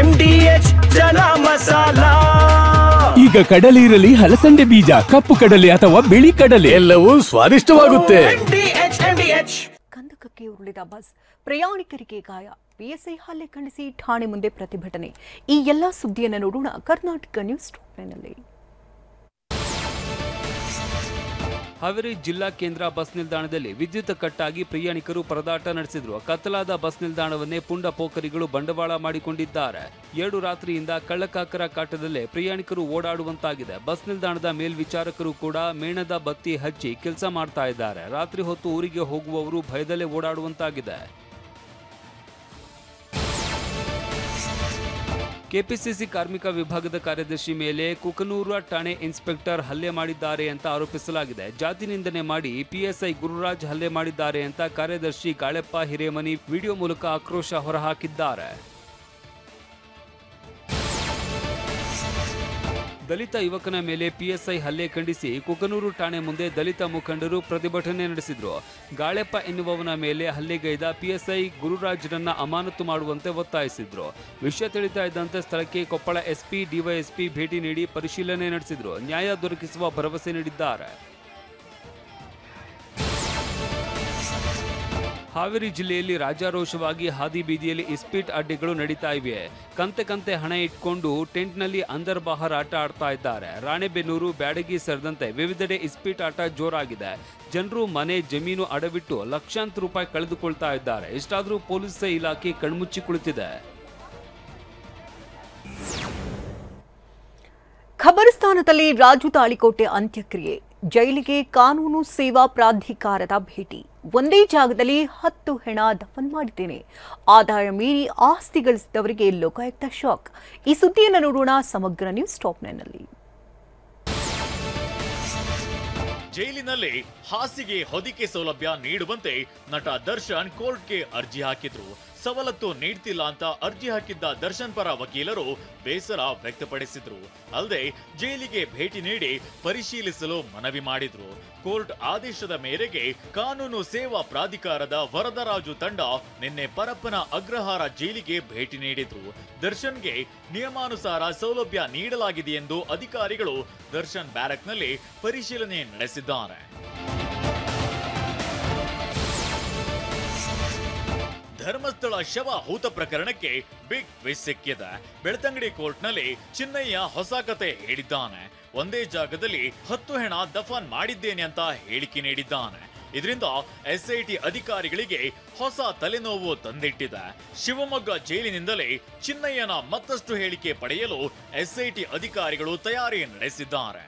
MDH chana masala. ಈಗ ಕಡಲೆ ಇರಲಿ, ಹಲಸಂದೆ ಬೀಜ, ಕಪ್ಪು ಕಡಲೆ ಅಥವಾ ಬಿಳಿ ಕಡಲೆ, ಎಲ್ಲವೂ ಸ್ವಾದಿಷ್ಟವಾಗುತ್ತೆ. ಕಂದಕಕ್ಕೆ ಉರುಳಿದ ಬಸ್, ಪ್ರಯಾಣಿಕರಿಗೆ ಗಾಯ, PSI ಹಲ್ಲೆ ಖಂಡಿಸಿ ಠಾಣೆ ಮುಂದೆ ಪ್ರತಿಭಟನೆ. ಈ ಎಲ್ಲ ಸುದ್ದಿಯನ್ನು ನೋಡೋಣ ಕರ್ನಾಟಕ ನ್ಯೂಸ್ ಟಾಪ್ನಲ್ಲಿ. ಹಾವೇರಿ ಜಿಲ್ಲಾ ಕೇಂದ್ರ ಬಸ್ ನಿಲ್ದಾಣದಲ್ಲಿ ವಿದ್ಯುತ್ ಕಟ್ಟಾಗಿ ಪ್ರಯಾಣಿಕರು ಪರದಾಟ ನಡೆಸಿದ್ರು. ಕತ್ತಲಾದ ಬಸ್ ನಿಲ್ದಾಣವನ್ನೇ ಪುಂಡ ಪೋಖರಿಗಳು ಬಂಡವಾಳ ಮಾಡಿಕೊಂಡಿದ್ದಾರೆ. 2 ರಾತ್ರಿಯಿಂದ ಕಳ್ಳಕಾಕರ ಕಾಟದಲ್ಲೇ ಪ್ರಯಾಣಿಕರು ಓಡಾಡುವಂತಾಗಿದೆ. ಬಸ್ ನಿಲ್ದಾಣದ ಮೇಲ್ವಿಚಾರಕರು ಕೂಡ ಮೇಣದ ಬತ್ತಿ ಹಚ್ಚಿ ಕೆಲಸ ಮಾಡ್ತಾ ಇದ್ದಾರೆ. ರಾತ್ರಿ ಹೊತ್ತು ಊರಿಗೆ ಹೋಗುವವರು ಭಯದಲ್ಲೇ ಓಡಾಡುವಂತಾಗಿದೆ. ಕೆಪಿಸಿಸಿ ಕಾರ್ಮಿಕ ವಿಭಾಗದ ಕಾರ್ಯದರ್ಶಿ ಮೇಲೆ ಕುಕನೂರು ಠಾಣೆ ಇನ್ಸ್ಪೆಕ್ಟರ್ ಹಲ್ಲೆ ಮಾಡಿದ್ದಾರೆ ಅಂತ ಆರೋಪಿಸಲಾಗಿದೆ. ಜಾತಿ ನಿಂದನೆ ಮಾಡಿ PSI ಗುರುರಾಜ್ ಹಲ್ಲೆ ಮಾಡಿದ್ದಾರೆ ಅಂತ ಕಾರ್ಯದರ್ಶಿ ಗಾಳೆಪ್ಪ ಹಿರೇಮನಿ ವಿಡಿಯೋ ಮೂಲಕ ಆಕ್ರೋಶ ಹೊರಹಾಕಿದ್ದಾರೆ. ದಲಿತ ಯುವಕನ ಮೇಲೆ PSI ಹಲ್ಲೆ ಖಂಡಿಸಿ ಕುಕನೂರು ಠಾಣೆ ಮುಂದೆ ದಲಿತ ಮುಖಂಡರು ಪ್ರತಿಭಟನೆ ನಡೆಸಿದ್ರು. ಗಾಳೆಪ್ಪ ಎನ್ನುವವನ ಮೇಲೆ ಹಲ್ಲೆಗೈದ PSI ಗುರುರಾಜ್ರನ್ನ ಅಮಾನತು ಮಾಡುವಂತೆ ಒತ್ತಾಯಿಸಿದ್ರು. ವಿಷಯ ತಿಳಿತಾ ಇದ್ದಂತೆ ಸ್ಥಳಕ್ಕೆ ಕೊಪ್ಪಳ SP, DYSP ಭೇಟಿ ನೀಡಿ ಪರಿಶೀಲನೆ ನಡೆಸಿದ್ರು. ನ್ಯಾಯ ದೊರಕಿಸುವ ಭರವಸೆ ನೀಡಿದ್ದಾರೆ. ಹಾವೇರಿ ಜಿಲ್ಲೆಯಲ್ಲಿ ರಾಜಾರೋಷವಾಗಿ ಹಾದಿ ಬೀದಿಯಲ್ಲಿ ಇಸ್ಪೀಟ್ ಅಡ್ಡೆಗಳು ನಡೀತಾ ಇವೆ. ಕಂತೆ ಹಣ ಇಟ್ಕೊಂಡು ಟೆಂಟ್ನಲ್ಲಿ ಅಂದರ್ ಬಹಾರ್ ಆಟ ಆಡ್ತಾ ಇದ್ದಾರೆ. ರಾಣೆಬೆನ್ನೂರು, ಬ್ಯಾಡಗಿ ಸೇರಿದಂತೆ ವಿವಿಧೆಡೆ ಇಸ್ಪೀಟ್ ಆಟ ಜೋರಾಗಿದೆ. ಜನರು ಮನೆ, ಜಮೀನು ಅಡವಿಟ್ಟು ಲಕ್ಷಾಂತರ ರೂಪಾಯಿ ಕಳೆದುಕೊಳ್ತಾ ಇದ್ದಾರೆ. ಇಷ್ಟಾದರೂ ಪೊಲೀಸ್ ಇಲಾಖೆ ಕಣ್ಮುಚ್ಚಿ ಕುಳಿತಿದೆ. ಖಬರಸ್ಥಾನದಲ್ಲಿ ರಾಜು ತಾಳಿಕೋಟೆ ಅಂತ್ಯಕ್ರಿಯೆ, ಜೈಲಿಗೆ ಕಾನೂನು ಸೇವಾ ಪ್ರಾಧಿಕಾರದ ಭೇಟಿ, ಒಂದೇ ಜಾಗದಲ್ಲಿ 10 ಹೆಣ ದಫನ್ ಮಾಡಿದ್ದೇನೆ, ಆದಾಯ ಮೀರಿ ಆಸ್ತಿ ಗಳಿಸಿದವರಿಗೆ ಲೋಕಾಯುಕ್ತ ಶಾಕ್. ಈ ಸುದ್ದಿಯನ್ನು ನೋಡೋಣ ಸಮಗ್ರ ನ್ಯೂಸ್ ಟಾಪ್ನಲ್ಲಿ. ಜೈಲಿನಲ್ಲಿ ಹಾಸಿಗೆ ಹೊದಿಕೆ ಸೌಲಭ್ಯ ನೀಡುವಂತೆ ನಟ ದರ್ಶನ್ ಕೋರ್ಟ್ಗೆ ಅರ್ಜಿ ಹಾಕಿದ್ರು. ಸವಲತ್ತು ನೀಡ್ತಿಲ್ಲ ಅಂತ ಅರ್ಜಿ ಹಾಕಿದ್ದ ದರ್ಶನ್ ಪರ ವಕೀಲರು ಬೇಸರ ವ್ಯಕ್ತಪಡಿಸಿದ್ರು. ಅಲ್ಲದೆ ಜೈಲಿಗೆ ಭೇಟಿ ನೀಡಿ ಪರಿಶೀಲಿಸಲು ಮನವಿ ಮಾಡಿದ್ರು. ಕೋರ್ಟ್ ಆದೇಶದ ಮೇರೆಗೆ ಕಾನೂನು ಸೇವಾ ಪ್ರಾಧಿಕಾರದ ವರದರಾಜು ತಂಡ ನಿನ್ನೆ ಪರಪ್ಪನ ಅಗ್ರಹಾರ ಜೈಲಿಗೆ ಭೇಟಿ ನೀಡಿದ್ರು. ದರ್ಶನ್ಗೆ ನಿಯಮಾನುಸಾರ ಸೌಲಭ್ಯ ನೀಡಲಾಗಿದೆ ಎಂದು ಅಧಿಕಾರಿಗಳು ದರ್ಶನ್ ಬ್ಯಾರಕ್ನಲ್ಲಿ ಪರಿಶೀಲನೆ ನಡೆಸಿದ್ದಾರೆ. ಧರ್ಮಸ್ಥಳ ಶವ ಹೂತ ಪ್ರಕರಣಕ್ಕೆ ಬಿಗ್ ಟ್ವಿಸ್ಟ್ ಸಿಕ್ಕಿದೆ. ಬೆಳ್ತಂಗಡಿ ಕೋರ್ಟ್ನಲ್ಲಿ ಚಿನ್ನಯ್ಯ ಹೊಸ ಕತೆ ಹೇಳಿದ್ದಾನೆ. ಒಂದೇ ಜಾಗದಲ್ಲಿ 10 ಹೆಣ ದಫನ್ ಮಾಡಿದ್ದೇನೆ ಅಂತ ಹೇಳಿಕೆ ನೀಡಿದ್ದಾನೆ. ಇದರಿಂದ SIT ಅಧಿಕಾರಿಗಳಿಗೆ ಹೊಸ ತಲೆನೋವು ತಂದಿಟ್ಟಿದೆ. ಶಿವಮೊಗ್ಗ ಜೈಲಿನಿಂದಲೇ ಚಿನ್ನಯ್ಯನ ಮತ್ತಷ್ಟು ಹೇಳಿಕೆ ಪಡೆಯಲು SIT ಅಧಿಕಾರಿಗಳು ತಯಾರಿ ನಡೆಸಿದ್ದಾರೆ.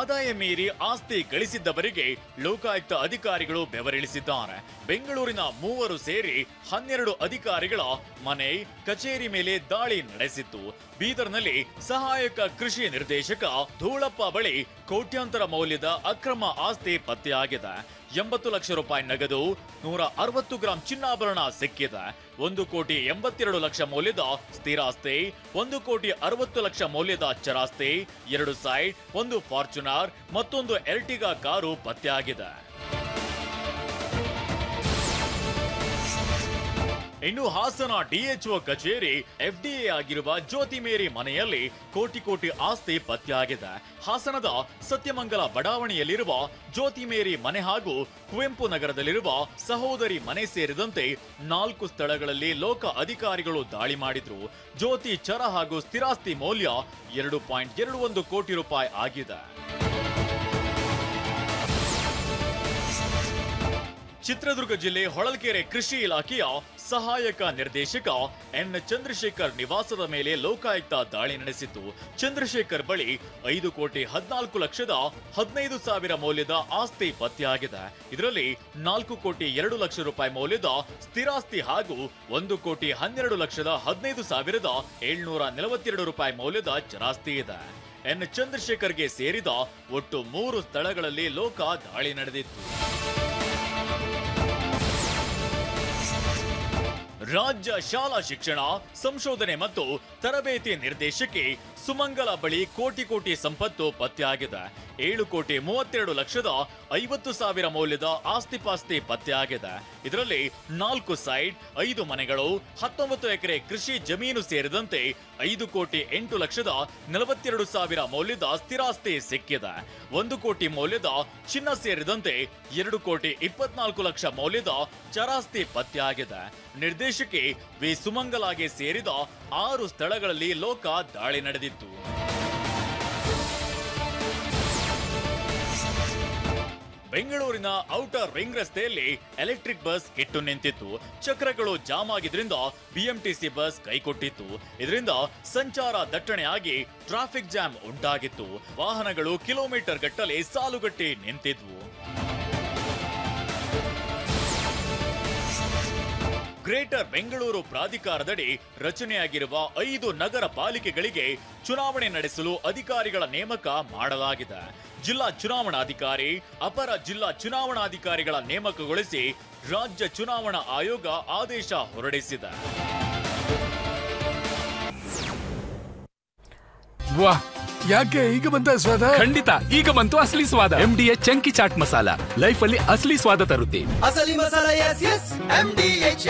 ಆದಾಯ ಮೀರಿ ಆಸ್ತಿ ಗಳಿಸಿದ್ದವರಿಗೆ ಲೋಕಾಯುಕ್ತ ಅಧಿಕಾರಿಗಳು ಬೆವರಿಳಿಸಿದ್ದಾರೆ. ಬೆಂಗಳೂರಿನ 3 ಸೇರಿ 12 ಅಧಿಕಾರಿಗಳ ಮನೆ, ಕಚೇರಿ ಮೇಲೆ ದಾಳಿ ನಡೆಸಿತ್ತು. ಬೀದರ್ನಲ್ಲಿ ಸಹಾಯಕ ಕೃಷಿ ನಿರ್ದೇಶಕ ಧೂಳಪ್ಪ ಬಳಿ ಕೋಟ್ಯಾಂತರ ಮೌಲ್ಯದ ಅಕ್ರಮ ಆಸ್ತಿ ಪತ್ತೆಯಾಗಿದೆ. 80 ಲಕ್ಷ ರೂಪಾಯಿ ನಗದು, 160 ಗ್ರಾಂ ಚಿನ್ನಾಭರಣ ಸಿಕ್ಕಿದೆ. 1,82,00,000 ಮೌಲ್ಯದ ಸ್ಥಿರಾಸ್ತಿ, 1,60,00,000 ಮೌಲ್ಯದ ಚರಾಸ್ತಿ, 2 ಸೈಡ್, 1 ಫಾರ್ಚುನರ್ ಮತ್ತೊಂದು ಎರ್ಟಿಗಾ ಕಾರು ಪತ್ತೆಯಾಗಿದೆ. ಇನ್ನು ಹಾಸನ DHO ಕಚೇರಿ FDA ಆಗಿರುವ ಜ್ಯೋತಿ ಮೇರಿ ಮನೆಯಲ್ಲಿ ಕೋಟಿ ಆಸ್ತಿ ಪತ್ತೆಯಾಗಿದೆ. ಹಾಸನದ ಸತ್ಯಮಂಗಲ ಬಡಾವಣೆಯಲ್ಲಿರುವ ಜ್ಯೋತಿ ಮೇರಿ ಮನೆ ಹಾಗೂ ಕುವೆಂಪು ನಗರದಲ್ಲಿರುವ ಸಹೋದರಿ ಮನೆ ಸೇರಿದಂತೆ 4 ಸ್ಥಳಗಳಲ್ಲಿ ಲೋಕ ಅಧಿಕಾರಿಗಳು ದಾಳಿ ಮಾಡಿದ್ರು. ಜ್ಯೋತಿ ಚರ ಹಾಗೂ ಸ್ಥಿರಾಸ್ತಿ ಮೌಲ್ಯ 2.21 ಕೋಟಿ ರೂಪಾಯಿ ಆಗಿದೆ. ಚಿತ್ರದುರ್ಗ ಜಿಲ್ಲೆ ಹೊಳಲ್ಕೆರೆ ಕೃಷಿ ಇಲಾಖೆಯ ಸಹಾಯಕ ನಿರ್ದೇಶಕ ಎನ್ ಚಂದ್ರಶೇಖರ್ ನಿವಾಸದ ಮೇಲೆ ಲೋಕಾಯುಕ್ತ ದಾಳಿ ನಡೆಸಿತ್ತು. ಚಂದ್ರಶೇಖರ್ ಬಳಿ 5,14,15,00,000 ಮೌಲ್ಯದ ಆಸ್ತಿ ಪತ್ತೆಯಾಗಿದೆ. ಇದರಲ್ಲಿ 4,02,00,000 ರೂಪಾಯಿ ಮೌಲ್ಯದ ಸ್ಥಿರಾಸ್ತಿ ಹಾಗೂ 1,11,15,742 ರೂಪಾಯಿ ಮೌಲ್ಯದ ಚರಾಸ್ತಿ ಇದೆ. ಎನ್ ಚಂದ್ರಶೇಖರ್ಗೆ ಸೇರಿದ ಒಟ್ಟು 3 ಸ್ಥಳಗಳಲ್ಲಿ ಲೋಕ ದಾಳಿ ನಡೆದಿತ್ತು. ರಾಜ್ಯ ಶಾಲಾ ಶಿಕ್ಷಣ ಸಂಶೋಧನೆ ಮತ್ತು ತರಬೇತಿ ನಿರ್ದೇಶಕಿ ಸುಮಂಗಲ ಬಳಿ ಕೋಟಿ ಸಂಪತ್ತು ಪತ್ತೆಯಾಗಿದೆ. 7,32,50,000 ಮೌಲ್ಯದ ಆಸ್ತಿಪಾಸ್ತಿ ಪತ್ತೆಯಾಗಿದೆ. ಇದರಲ್ಲಿ 4 ಸೈಟ್, 5 ಮನೆಗಳು, 19 ಎಕರೆ ಕೃಷಿ ಜಮೀನು ಸೇರಿದಂತೆ 5,08,42,000 ಮೌಲ್ಯದ ಸ್ಥಿರಾಸ್ತಿ ಸಿಕ್ಕಿದೆ. 1 ಕೋಟಿ ಮೌಲ್ಯದ ಚಿನ್ನ ಸೇರಿದಂತೆ 2,24,00,000 ಮೌಲ್ಯದ ಚರಾಸ್ತಿ ಪತ್ತೆಯಾಗಿದೆ. ನಿರ್ದೇಶಕಿ ವಿ ಸುಮಂಗಲಾಗೆ ಸೇರಿದ 6 ಸ್ಥಳಗಳಲ್ಲಿ ಲೋಕ ದಾಳಿ ನಡೆದಿತ್ತು. ಬೆಂಗಳೂರಿನ ಔಟರ್ ರಿಂಗ್ ರಸ್ತೆಯಲ್ಲಿ ಎಲೆಕ್ಟ್ರಿಕ್ ಬಸ್ ಕೆಟ್ಟು ನಿಂತಿತ್ತು. ಚಕ್ರಗಳು ಜಾಮ್ ಆಗಿದ್ರಿಂದ ಬಿಎಂಟಿಸಿ ಬಸ್ ಕೈಕೊಟ್ಟಿತ್ತು. ಇದರಿಂದ ಸಂಚಾರ ದಟ್ಟಣೆಯಾಗಿ ಟ್ರಾಫಿಕ್ ಜಾಮ್ ಉಂಟಾಗಿತ್ತು. ವಾಹನಗಳು ಕಿಲೋಮೀಟರ್ ಗಟ್ಟಲೆ ಸಾಲುಗಟ್ಟಿ ನಿಂತಿದ್ವು. ಗ್ರೇಟರ್ ಬೆಂಗಳೂರು ಪ್ರಾಧಿಕಾರದಡಿ ರಚನೆಯಾಗಿರುವ 5 ನಗರ ಪಾಲಿಕೆಗಳಿಗೆ ಚುನಾವಣೆ ನಡೆಸಲು ಅಧಿಕಾರಿಗಳ ನೇಮಕ ಮಾಡಲಾಗಿದೆ. ಜಿಲ್ಲಾ ಚುನಾವಣಾಧಿಕಾರಿ, ಅಪರ ಜಿಲ್ಲಾ ಚುನಾವಣಾಧಿಕಾರಿಗಳ ನೇಮಕಗೊಳಿಸಿ ರಾಜ್ಯ ಚುನಾವಣಾ ಆಯೋಗ ಆದೇಶ ಹೊರಡಿಸಿದೆ. ವಾಹ್, ಯಾಕೆ ಈಗ ಬಂತ ಸ್ವಾದ? ಖಂಡಿತ ಈಗ ಬಂತು ಅಸಲಿ ಸ್ವಾದ. MDH chunky chaat masala life ಅಲ್ಲಿ ಅಸಲಿ ಸ್ವಾದ ತರುತ್ತೆ. ಅಸಲಿ ಮಸಾಲ, ಎಸ್ ಎಸ್ MDH